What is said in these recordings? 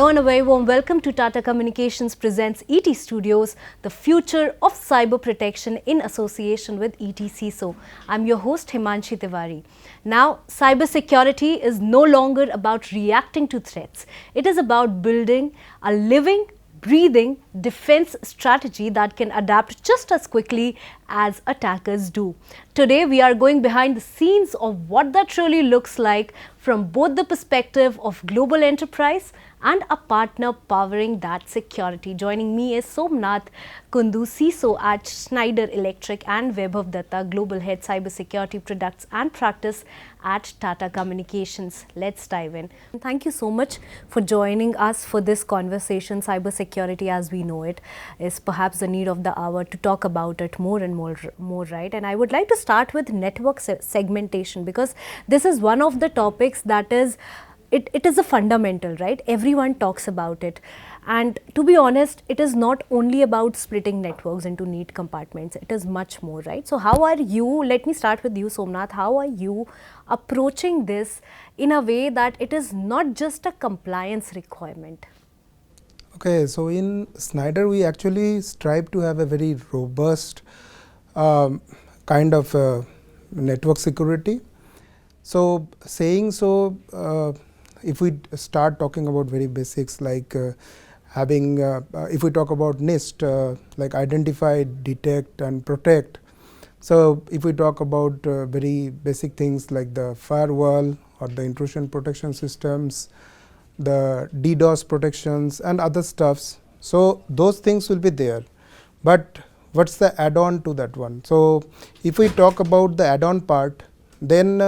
Hello and a very warm welcome to Tata Communications presents ET Studios, the future of cyber protection in association with ETCIO. I'm your host Himanshi Tiwari. Now, cybersecurity is no longer about reacting to threats. It is about building a living, breathing defense strategy that can adapt just as quickly as attackers do. Today, we are going behind the scenes of what that really looks like from both the perspective of global enterprise and a partner powering that security. Joining me is Somnath Kundu, CISO at Schneider Electric, and Vaibhav Datta, Global Head Cybersecurity Products and Practice at Tata Communications. Let's dive in. Thank you so much for joining us for this conversation. Cybersecurity as we know it is perhaps the need of the hour to talk about it more and more, right? And I would like to start with network segmentation, because this is one of the topics that is it is a fundamental, right? Everyone talks about it. And to be honest, it is not only about splitting networks into neat compartments. It is much more, right? So how are you, let me start with you, Somnath, how are you approaching this in a way that it is not just a compliance requirement? Okay, so in Schneider, we actually strive to have a very robust kind of network security. So saying so, if we start talking about very basics like having, if we talk about NIST, like identify, detect and protect. So if we talk about very basic things like the firewall or the intrusion protection systems, the DDoS protections and other stuffs. So those things will be there. But what's the add-on to that one? So if we talk about the add-on part, then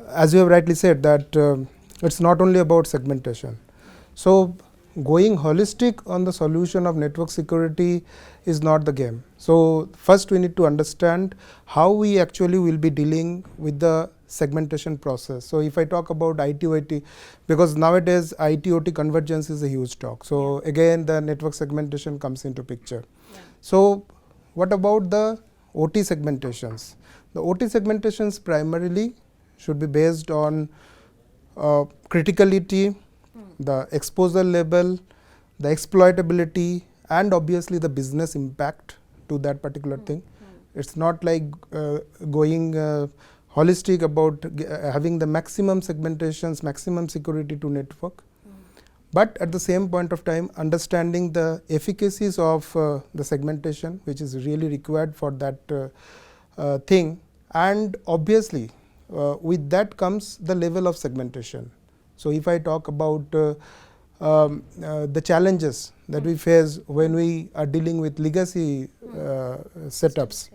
as you have rightly said that it's not only about segmentation. So going holistic on the solution of network security is not the game. So first we need to understand how we actually will be dealing with the segmentation process. So if I talk about IT-OT, because nowadays IT-OT convergence is a huge talk. So again the network segmentation comes into picture. So what about the OT segmentations? The OT segmentations primarily should be based on criticality, the exposure level, the exploitability and obviously the business impact to that particular thing. It's not like going holistic about having the maximum segmentations, maximum security to network. But at the same point of time, understanding the efficacies of the segmentation, which is really required for that thing. And obviously, with that comes the level of segmentation. So if I talk about the challenges that we face when we are dealing with legacy setups.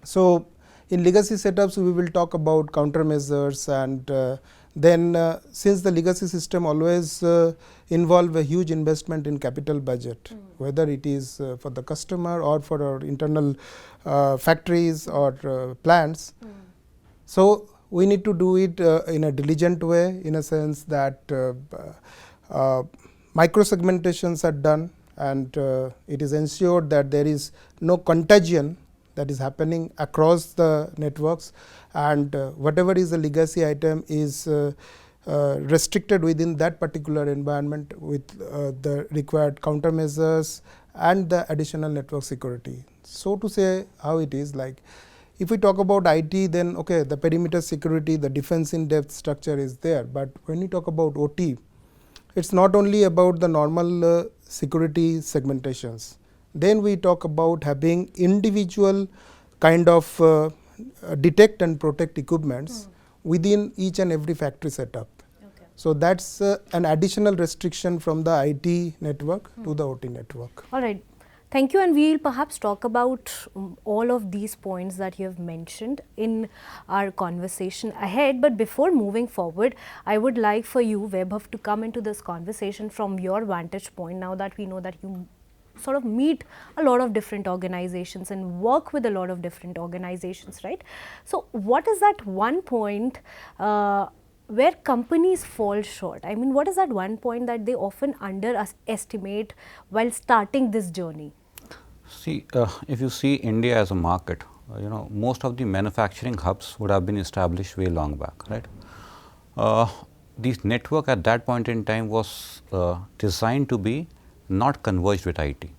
So in legacy setups, we will talk about countermeasures, and then since the legacy system always involve a huge investment in capital budget, whether it is for the customer or for our internal factories or plants. So we need to do it in a diligent way, in a sense that micro segmentations are done, and it is ensured that there is no contagion that is happening across the networks, and whatever is a legacy item is restricted within that particular environment with the required countermeasures and the additional network security. So to say how it is, like if we talk about IT, then okay, the perimeter security, the defense in depth structure is there. But when you talk about OT, it's not only about the normal security segmentations. Then we talk about having individual kind of detect and protect equipments within each and every factory setup. Okay. So that's an additional restriction from the IT network to the OT network. All right. Thank you, and we'll perhaps talk about all of these points that you have mentioned in our conversation ahead. But before moving forward, I would like for you, Vaibhav, to come into this conversation from your vantage point, now that we know that you sort of meet a lot of different organizations and work with a lot of different organizations, right? So what is that one point where companies fall short? I mean, what is that one point that they often underestimate while starting this journey? See, if you see India as a market, most of the manufacturing hubs would have been established way long back, right? this network at that point in time was designed to be not converged with IT.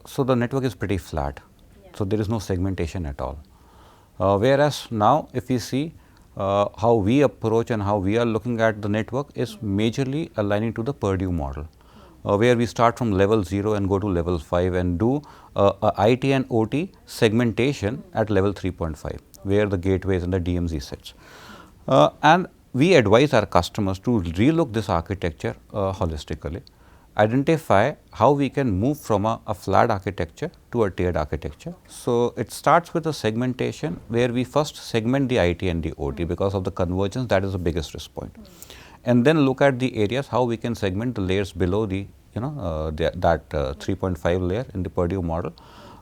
So, the network is pretty flat. So, there is no segmentation at all. Whereas, now if we see how we approach and how we are looking at the network is majorly aligning to the Purdue model, where we start from level 0 and go to level 5 and do IT and OT segmentation at level 3.5, where the gateways and the DMZ sits. And we advise our customers to relook this architecture holistically, identify how we can move from a flat architecture to a tiered architecture. So, it starts with a segmentation where we first segment the IT and the OT because of the convergence, that is the biggest risk point. And then look at the areas how we can segment the layers below the that 3.5 layer in the Purdue model,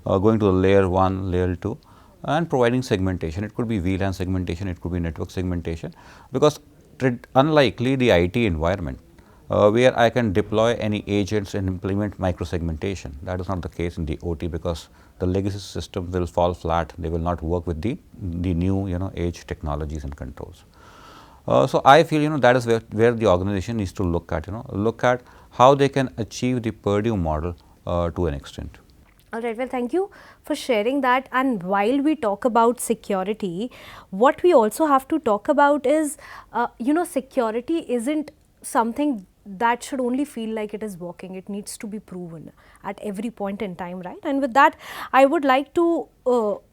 going to the layer 1, layer 2 and providing segmentation. It could be VLAN segmentation, it could be network segmentation, because unlikely the IT environment where I can deploy any agents and implement micro segmentation. That is not the case in the OT, because the legacy system will fall flat, they will not work with the new age technologies and controls. So, I feel that is where the organization needs to look at how they can achieve the Purdue model to an extent. All right, well, thank you for sharing that. And while we talk about security, what we also have to talk about is, security isn't something that should only feel like it is working. It needs to be proven at every point in time, right? And with that, I would like to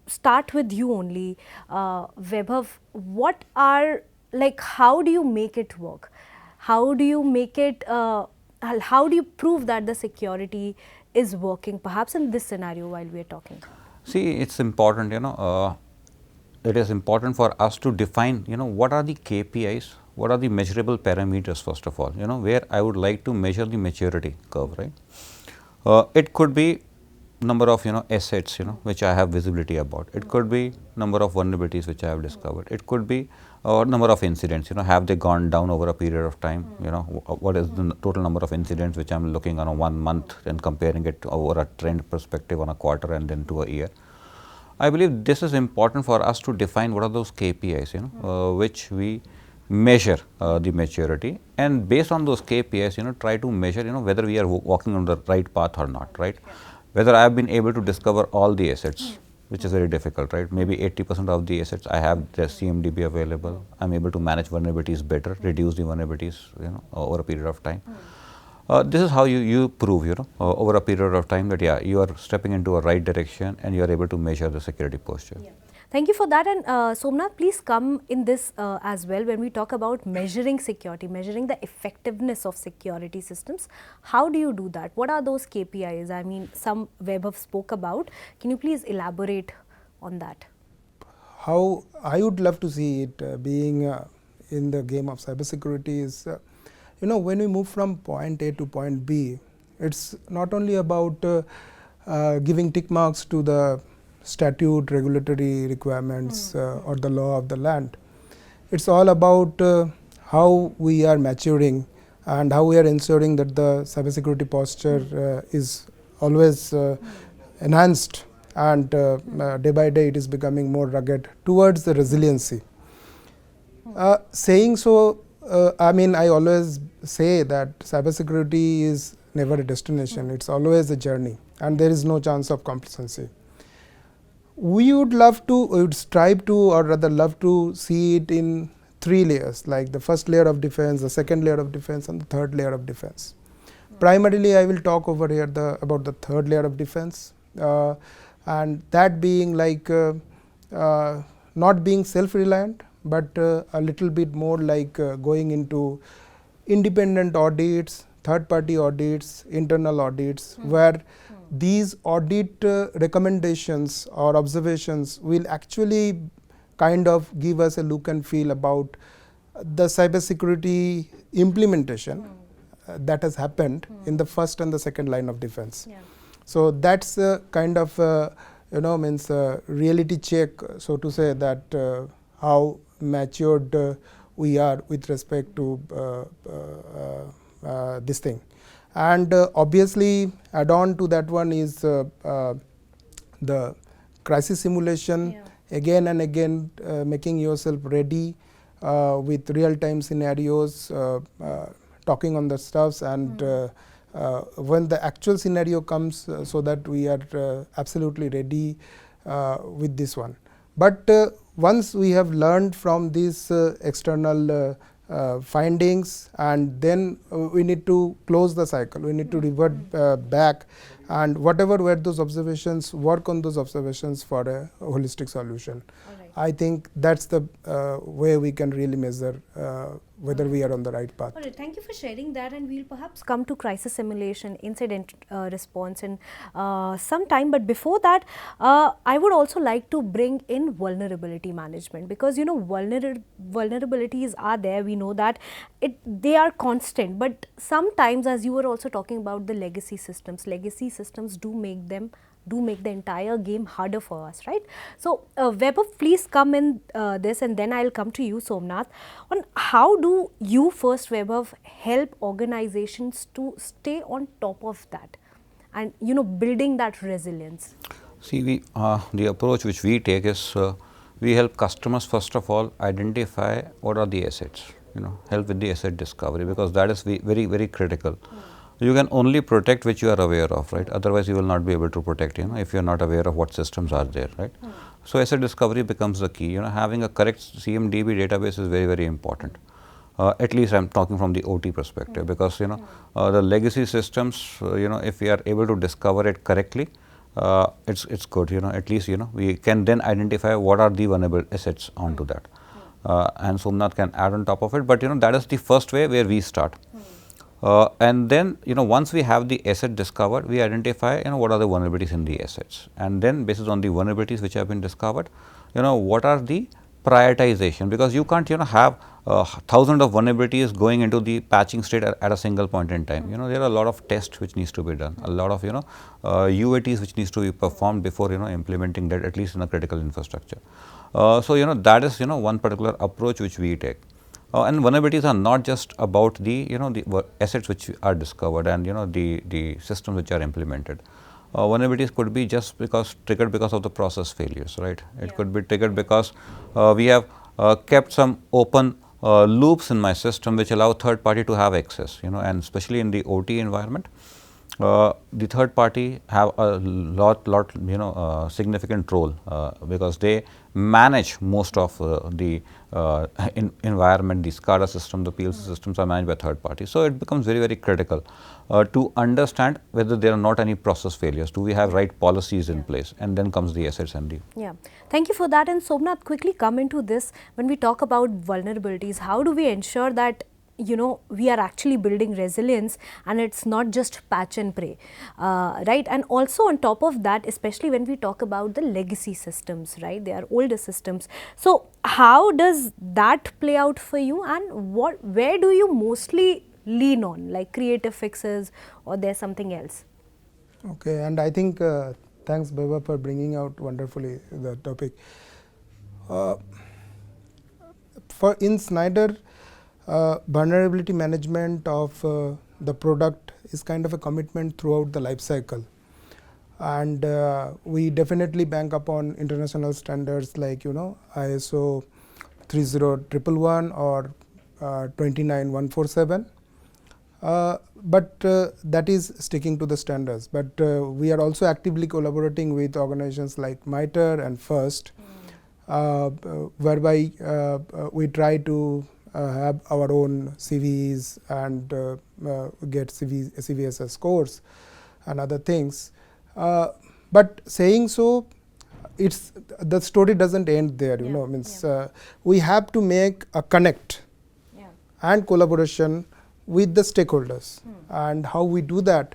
start with you only, Vaibhav. What are, like, how do you make it work? How do you make it, how do you prove that the security is working, perhaps in this scenario while we are talking? See, it is important, it is important for us to define, what are the KPIs, what are the measurable parameters first of all, where I would like to measure the maturity curve, right. It could be number of, assets, which I have visibility about. It could be number of vulnerabilities which I have discovered. It could be number of incidents, have they gone down over a period of time, what is the total number of incidents which I am looking on a 1 month and comparing it over a trend perspective on a quarter and then to a year. I believe this is important for us to define what are those KPIs, which we measure the maturity, and based on those KPIs, try to measure, whether we are walking on the right path or not, right. Whether I have been able to discover all the assets, which is very difficult, right. Maybe 80% of the assets I have the CMDB available, I am able to manage vulnerabilities better, reduce the vulnerabilities, over a period of time. This is how you prove, over a period of time that, yeah, you are stepping into a right direction and you are able to measure the security posture. Yeah. Thank you for that. And Somnath, please come in this as well when we talk about measuring security, measuring the effectiveness of security systems. How do you do that? What are those KPIs? I mean, some Vaibhav spoke about. Can you please elaborate on that? How I would love to see it being in the game of cybersecurity is, when we move from point A to point B, it's not only about giving tick marks to the statute, regulatory requirements or the law of the land. It's all about how we are maturing and how we are ensuring that the cybersecurity posture is always enhanced, and day by day it is becoming more rugged towards the resiliency. Saying so, I mean, I always say that cybersecurity is never a destination, it's always a journey, and there is no chance of complacency. We would strive to, or rather love to see it in 3 layers, like the first layer of defense, the second layer of defense and the third layer of defense. Primarily I will talk over here about the third layer of defense, and that being like not being self-reliant, but a little bit more like going into independent audits, third-party audits, internal audits, where these audit recommendations or observations will actually kind of give us a look and feel about the cybersecurity implementation that has happened in the first and the second line of defense. Yeah. So that's kind of means reality check, so to say, that how matured we are with respect to this thing. And obviously add on to that one is the crisis simulation, again and again making yourself ready with real-time scenarios, talking on the stuffs, and when the actual scenario comes, so that we are absolutely ready with this one. But once we have learned from these external findings, and then we need to close the cycle, we need to revert back, and whatever were those observations, work on those observations for a holistic solution. I think that's the way we can really measure whether we are on the right path. All right, thank you for sharing that, and we'll perhaps come to crisis simulation, incident response in some time. But before that, I would also like to bring in vulnerability management, because you know vulnerabilities are there. We know that they are constant, but sometimes, as you were also talking about the legacy systems do make the entire game harder for us, right? So, Vaibhav, please come in this, and then I'll come to you, Somnath, on how do you first, Vaibhav, help organizations to stay on top of that and, you know, building that resilience? See, the approach which we take is we help customers first of all identify what are the assets, help with the asset discovery, because that is very, very critical. You can only protect which you are aware of, right? Otherwise, you will not be able to protect, if you are not aware of what systems are there, right? So, asset discovery becomes the key. Having a correct CMDB database is very, very important. At least I am talking from the OT perspective, because the legacy systems, if we are able to discover it correctly, it's good. At least we can then identify what are the vulnerable assets onto that, and Somnath can add on top of it. But that is the first way where we start. And then once we have the asset discovered, we identify what are the vulnerabilities in the assets, and then based on the vulnerabilities which have been discovered, what are the prioritization, because you can't have thousands of vulnerabilities going into the patching state at a single point in time. There are a lot of tests which needs to be done, a lot of UATs which needs to be performed before implementing that, at least in a critical infrastructure. So that is one particular approach which we take. And vulnerabilities are not just about the the assets which are discovered and the systems which are implemented. Vulnerabilities could be just triggered because of the process failures, right? It could be triggered because we have kept some open loops in my system which allow third party to have access, and especially in the OT environment. The third party have a lot significant role, because they manage most of the environment. The SCADA system, the PLC systems are managed by third parties. So, it becomes very, very critical to understand whether there are not any process failures. Do we have right policies in place? And then comes the assets and the. Yeah, thank you for that. And Somnath, quickly come into this. When we talk about vulnerabilities, how do we ensure that we are actually building resilience and it's not just patch and pray, right? And also on top of that, especially when we talk about the legacy systems, right? They are older systems. So, how does that play out for you, and where do you mostly lean on, like creative fixes, or there's something else? Okay, and I think thanks Vaibhav for bringing out wonderfully the topic. For in Schneider, vulnerability management of the product is kind of a commitment throughout the life cycle, and we definitely bank upon international standards like ISO 30111 or 29147, but that is sticking to the standards. But we are also actively collaborating with organizations like MITRE and FIRST, whereby we try to have our own CVs and get CVSS scores and other things. But saying so, the story doesn't end there. We have to make a connect and collaboration with the stakeholders. And how we do that?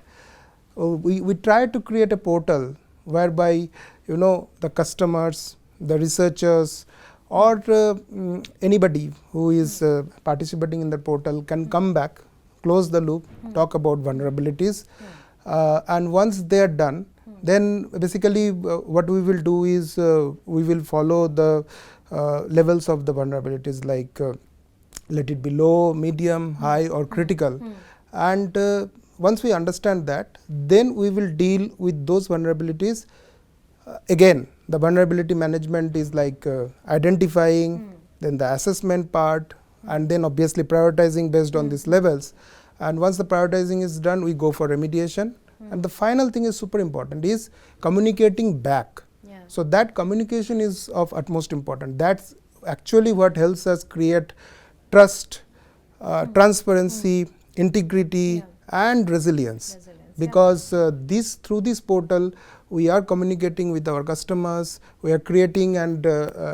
We try to create a portal whereby the customers, the researchers, or anybody who is participating in the portal can come back, close the loop, talk about vulnerabilities, and once they are done, then basically what we will do is we will follow the levels of the vulnerabilities, like let it be low, medium, high, or critical. And once we understand that, then we will deal with those vulnerabilities. Again, the vulnerability management is like identifying, then the assessment part, and then obviously prioritizing based on these levels. And once the prioritizing is done, we go for remediation. And the final thing is super important, is communicating back. So that communication is of utmost importance. That's actually what helps us create trust, transparency, integrity, and resilience. Because through this portal, we are communicating with our customers, we are creating an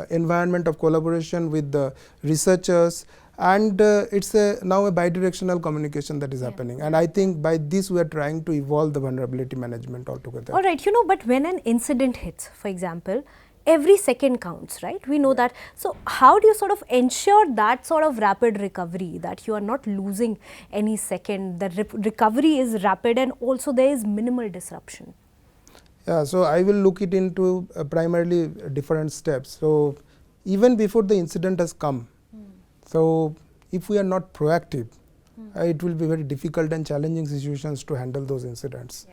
environment of collaboration with the researchers, and it's now a bidirectional communication that is happening. And I think by this we are trying to evolve the vulnerability management altogether. All right, but when an incident hits, for example, every second counts, right? We know that. So how do you sort of ensure that sort of rapid recovery, that you are not losing any second, the recovery is rapid and also there is minimal disruption? Yeah, so I will look it into primarily different steps. So even before the incident has come, so if we are not proactive, it will be very difficult and challenging situations to handle those incidents.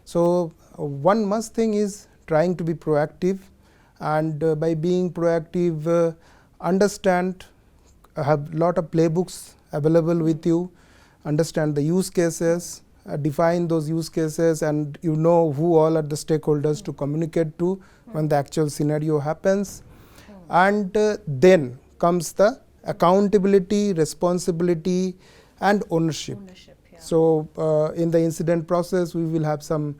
So one must thing is trying to be proactive, and by being proactive, understand, have lot of playbooks available with you, understand the use cases, define those use cases, and you know who all are the stakeholders to communicate to when the actual scenario happens. And then comes the accountability, responsibility, and ownership. So in the incident process, we will have some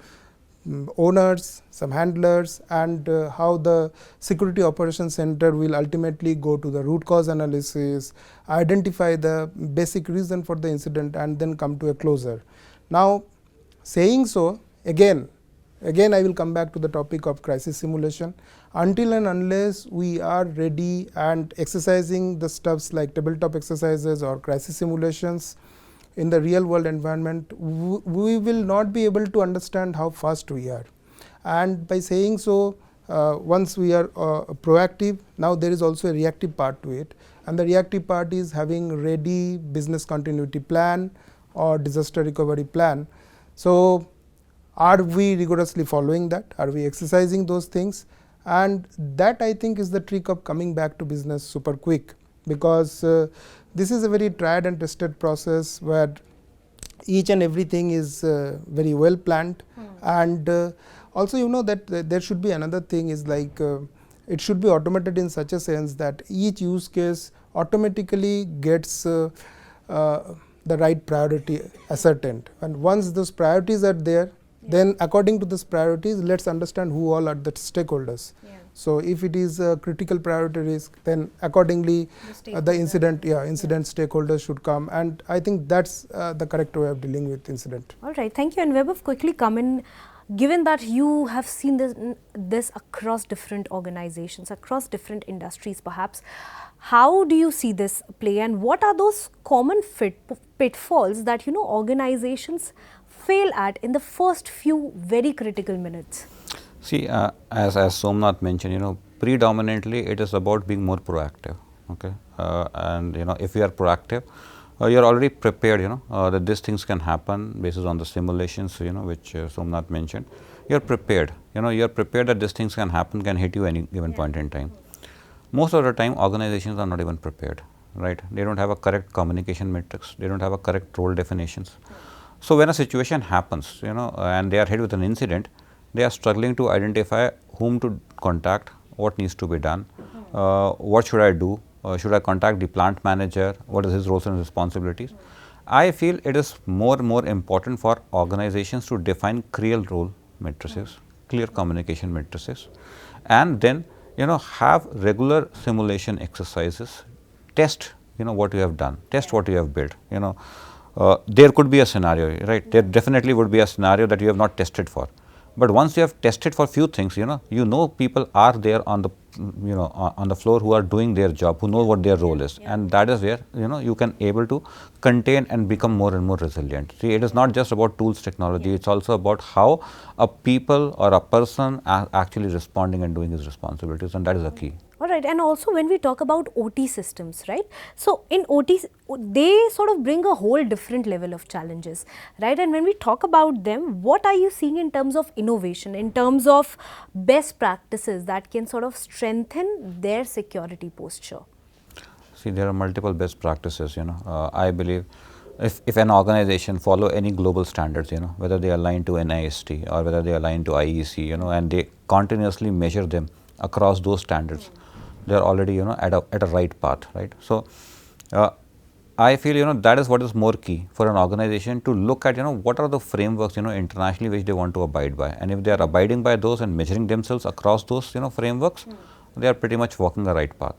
owners, some handlers, and how the security operations center will ultimately go to the root cause analysis, identify the basic reason for the incident, and then come to a closure. Now, saying so, again I will come back to the topic of crisis simulation. Until and unless we are ready and exercising the stuffs like tabletop exercises or crisis simulations in the real world environment, we will not be able to understand how fast we are. And by saying so, once we are proactive, now there is also a reactive part to it. And the reactive part is having ready business continuity plan or disaster recovery plan. So are we rigorously following that? Are we exercising those things? And that, I think, is the trick of coming back to business super quick, because this is a very tried and tested process where each and everything is very well planned. And also, that there should be another thing is like it should be automated in such a sense that each use case automatically gets the right priority ascertained. And once those priorities are there, then according to those priorities, let's understand who all are the stakeholders. So if it is a critical priority risk, then accordingly the incident stakeholders should come. And I think that's the correct way of dealing with incident. All right, thank you. And Vaibhav, quickly come in. Given that you have seen this across different organizations, across different industries perhaps, how do you see this play, and what are those common pitfalls that organizations fail at in the first few very critical minutes? See, as Somnath mentioned, predominantly it is about being more proactive. Okay, and if you are proactive, you are already prepared. That these things can happen based on the simulations. Which Somnath mentioned. You are prepared. You are prepared that these things can happen, can hit you any given point in time. Most of the time, organizations are not even prepared. Right? They don't have a correct communication matrix. They don't have a correct role definitions. So when a situation happens, and they are hit with an incident, they are struggling to identify whom to contact, what needs to be done, what should I do, should I contact the plant manager, what is his roles and responsibilities. I feel it is more and more important for organizations to define clear role matrices, clear communication matrices, and then have regular simulation exercises, test what you have done, test what you have built. There could be a scenario, right? There definitely would be a scenario that you have not tested for. But once you have tested for few things, people are there on the on the floor who are doing their job, who know what their role is, and that is where you can able to contain and become more and more resilient. See, it is not just about tools, technology; it's also about how a people or a person are actually responding and doing his responsibilities, and that is the key. All right, and also when we talk about OT systems, right? So in OT, they sort of bring a whole different level of challenges, right? And when we talk about them, what are you seeing in terms of innovation, in terms of best practices that can sort of strengthen their security posture? See, there are multiple best practices, I believe if an organization follow any global standards, whether they align to NIST or whether they align to IEC, and they continuously measure them across those standards, they are already, at a right path, right? So, I feel, that is what is more key for an organization to look at, what are the frameworks, internationally which they want to abide by. And if they are abiding by those and measuring themselves across those, frameworks, they are pretty much walking the right path.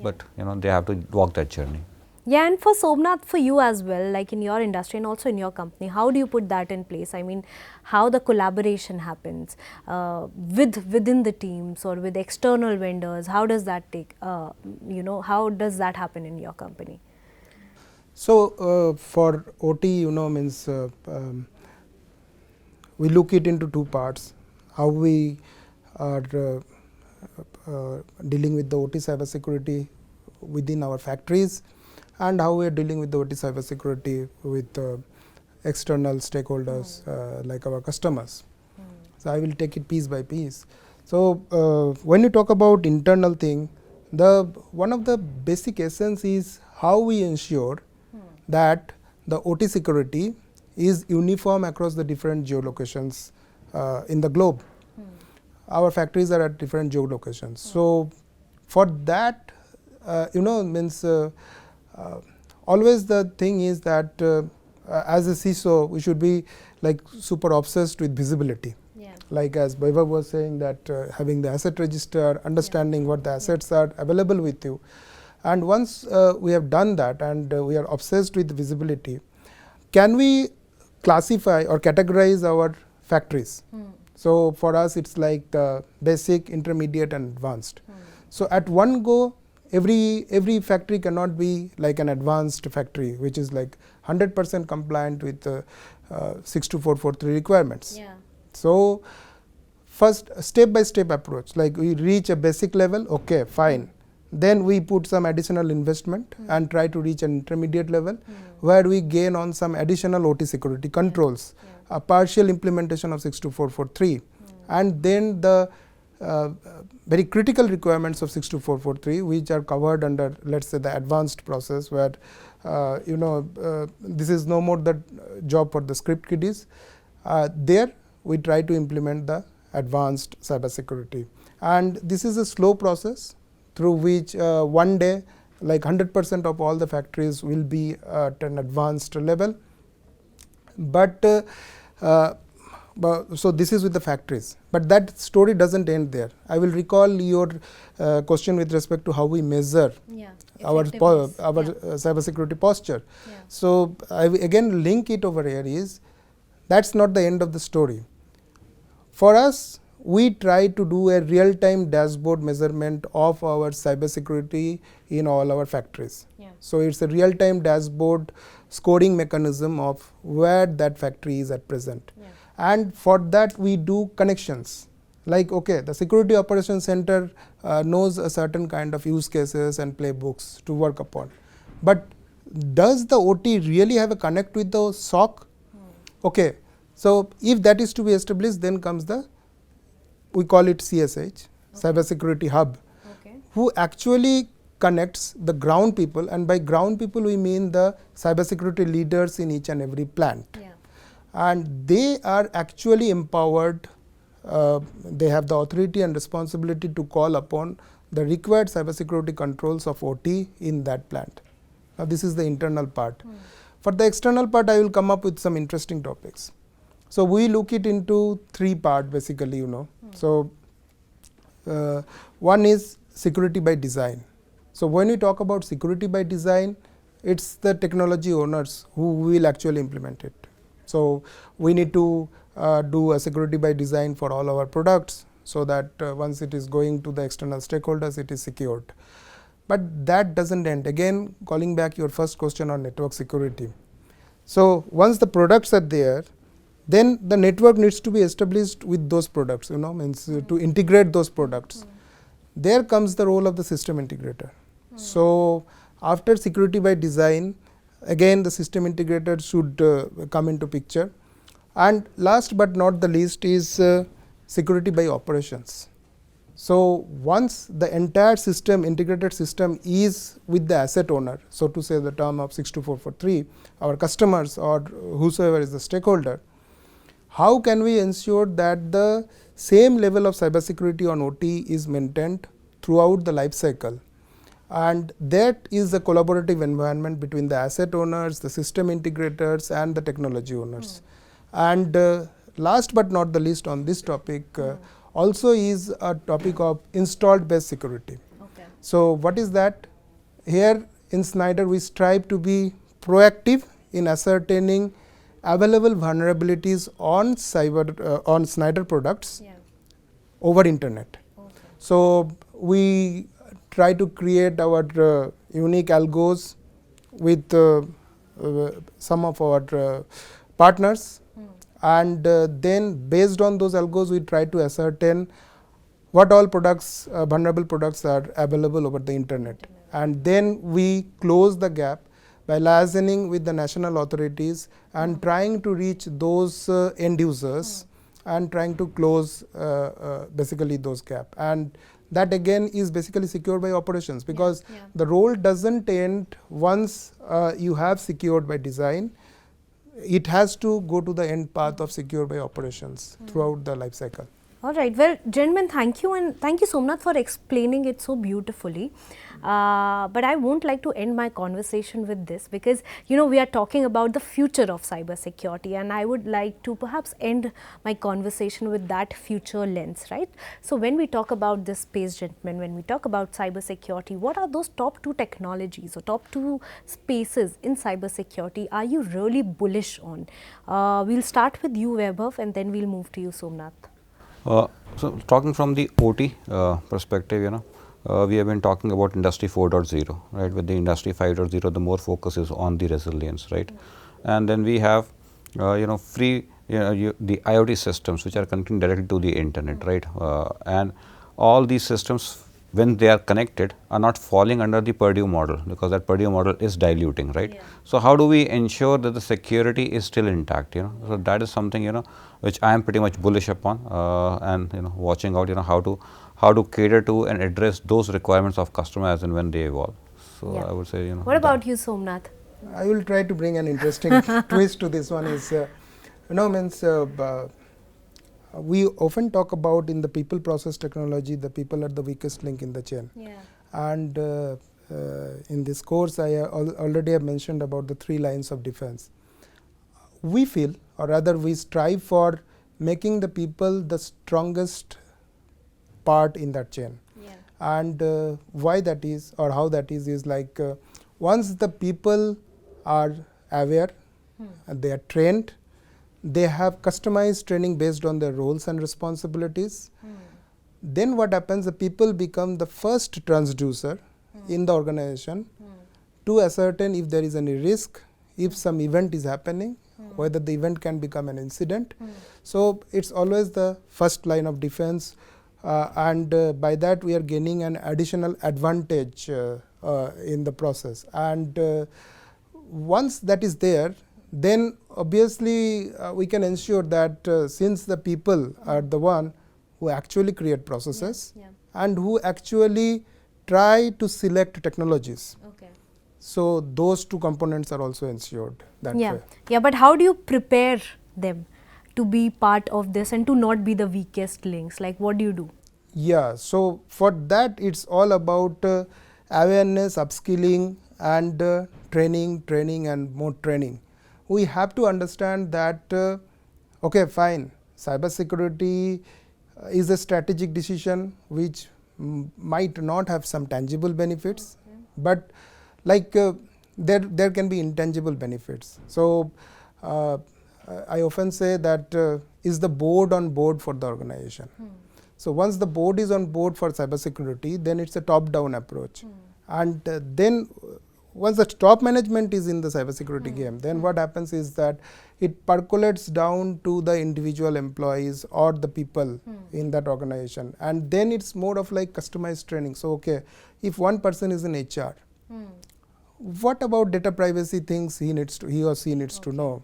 But, they have to walk that journey. Yeah, and for Somnath, for you as well, like in your industry and also in your company, how do you put that in place? I mean, how the collaboration happens within the teams or with external vendors? How does that take, how does that happen in your company? So, for OT, means we look it into two parts, how we are dealing with the OT cybersecurity within our factories and how we are dealing with the OT cybersecurity with external stakeholders like our customers. So, I will take it piece by piece. So, when you talk about internal thing, one of the basic essence is how we ensure that the OT security is uniform across the different geolocations in the globe. Our factories are at different geolocations. So, for that, means always the thing is that as a CISO, we should be like super obsessed with visibility. Yeah. Like as Vaibhav was saying that having the asset register, understanding what the assets are available with you. And once we have done that and we are obsessed with visibility, can we classify or categorize our factories? So, for us it is like basic, intermediate and advanced. So, at one go every factory cannot be like an advanced factory which is like 100% compliant with 62443 requirements. Yeah. So, first step by step approach, like we reach a basic level, okay, fine. Then we put some additional investment and try to reach an intermediate level where we gain on some additional OT security controls, a partial implementation of 62443 and then the very critical requirements of 62443 which are covered under, let us say, the advanced process where this is no more the job for the script kiddies. There we try to implement the advanced cybersecurity, and this is a slow process through which one day like 100% of all the factories will be at an advanced level. But so this is with the factories, but that story does not end there. I will recall your question with respect to how we measure our cybersecurity posture. Yeah. So, I again link it over here is that is not the end of the story. For us, we try to do a real time dashboard measurement of our cybersecurity in all our factories. Yeah. So, it is a real time dashboard scoring mechanism of where that factory is at present. Yeah. And for that we do connections, like okay, the security operations center knows a certain kind of use cases and playbooks to work upon, but does the OT really have a connect with the SOC? Okay, so if that is to be established, then comes we call it CSH, Cybersecurity Hub, who actually connects the ground people, and by ground people we mean the cybersecurity leaders in each and every plant. Yeah. And they are actually empowered, they have the authority and responsibility to call upon the required cybersecurity controls of OT in that plant. Now, this is the internal part. For the external part, I will come up with some interesting topics. So, we look it into three parts basically, So, one is security by design. So, when we talk about security by design, it is the technology owners who will actually implement it. So, we need to do a security by design for all our products, so that once it is going to the external stakeholders, it is secured. But that does not end. Again, calling back your first question on network security. So, once the products are there, then the network needs to be established with those products, means to integrate those products. There comes the role of the system integrator. So, after security by design, again the system integrator should come into picture, and last but not the least is security by operations. So once the entire system, integrated system is with the asset owner, so to say the term of 62443, our customers or whosoever is the stakeholder, how can we ensure that the same level of cybersecurity on OT is maintained throughout the life cycle? And that is the collaborative environment between the asset owners, the system integrators and the technology owners. And last but not the least on this topic also is a topic of installed base security. Okay. So what is that? Here in Schneider we strive to be proactive in ascertaining available vulnerabilities on on Schneider products over internet. Okay. So we try to create our unique algos with some of our partners, and then based on those algos we try to ascertain what all products, vulnerable products are available over the internet, and then we close the gap by liaising with the national authorities and trying to reach those end users and trying to close basically those gap. And that again is basically secured by operations, because the role doesn't end once you have secured by design. It has to go to the end path of secure by operations throughout the life cycle. All right. Well, gentlemen, thank you, and thank you, Somnath, for explaining it so beautifully. But I won't like to end my conversation with this, because we are talking about the future of cybersecurity, and I would like to perhaps end my conversation with that future lens, right? So when we talk about this space, gentlemen, when we talk about cybersecurity, what are those top 2 technologies or top 2 spaces in cybersecurity are you really bullish on? We'll start with you, Vaibhav, and then we'll move to you, Somnath. So talking from the OT perspective, we have been talking about industry 4.0, right? With the industry 5.0, the more focus is on the resilience, right? And then we have, the IoT systems which are connecting directly to the internet, right? And all these systems, when they are connected, are not falling under the Purdue model, because that Purdue model is diluting, right? So how do we ensure that the security is still intact? So that is something which I am pretty much bullish upon, and watching out how to cater to and address those requirements of customers as and when they evolve. So I would say What about you, Somnath? I will try to bring an interesting twist to this one. Is we often talk about in the people process technology, the people are the weakest link in the chain. And in this course I already have mentioned about the 3 lines of defense. We feel, or rather we strive for making the people the strongest part in that chain. And why that is, or how that is like once the people are aware, they are trained, they have customized training based on their roles and responsibilities, then what happens, the people become the first transducer in the organization to ascertain if there is any risk, if some event is happening, whether the event can become an incident. So it's always the first line of defense, and by that we are gaining an additional advantage in the process. And once that is there, then obviously we can ensure that since the people are the one who actually create processes and who actually try to select technologies. So those 2 components are also ensured that way. But how do you prepare them to be part of this and to not be the weakest links? Like, what do you do? So for that it's all about awareness, upskilling and training and more training. We have to understand that okay, fine, cybersecurity is a strategic decision which might not have some tangible benefits, but like there can be intangible benefits. So I often say that is the board on board for the organization. So once the board is on board for cybersecurity, then it's a top-down approach, and then once the top management is in the cybersecurity game, then what happens is that it percolates down to the individual employees or the people in that organization, and then it's more of like customized training. So okay, if one person is in HR, what about data privacy things he or she needs to know?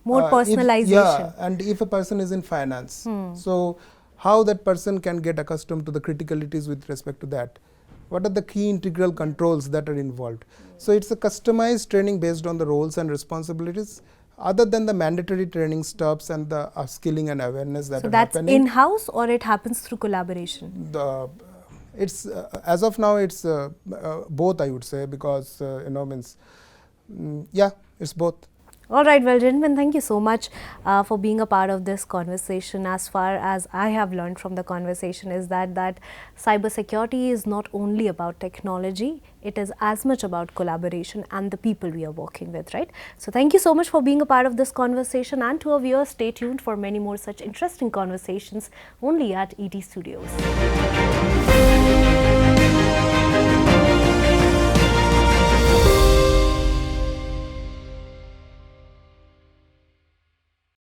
More personalization. And if a person is in finance, so how that person can get accustomed to the criticalities with respect to that. What are the key integral controls that are involved? So it's a customized training based on the roles and responsibilities, other than the mandatory training stops and the upskilling and awareness that So are that's happening. in-house or it happens through collaboration? It's as of now it's both, I would say, because yeah, it's both. All right, well, gentlemen, thank you so much for being a part of this conversation. As far as I have learned from the conversation is that cybersecurity is not only about technology, it is as much about collaboration and the people we are working with, right? So thank you so much for being a part of this conversation, and to our viewers, stay tuned for many more such interesting conversations only at ET Studios.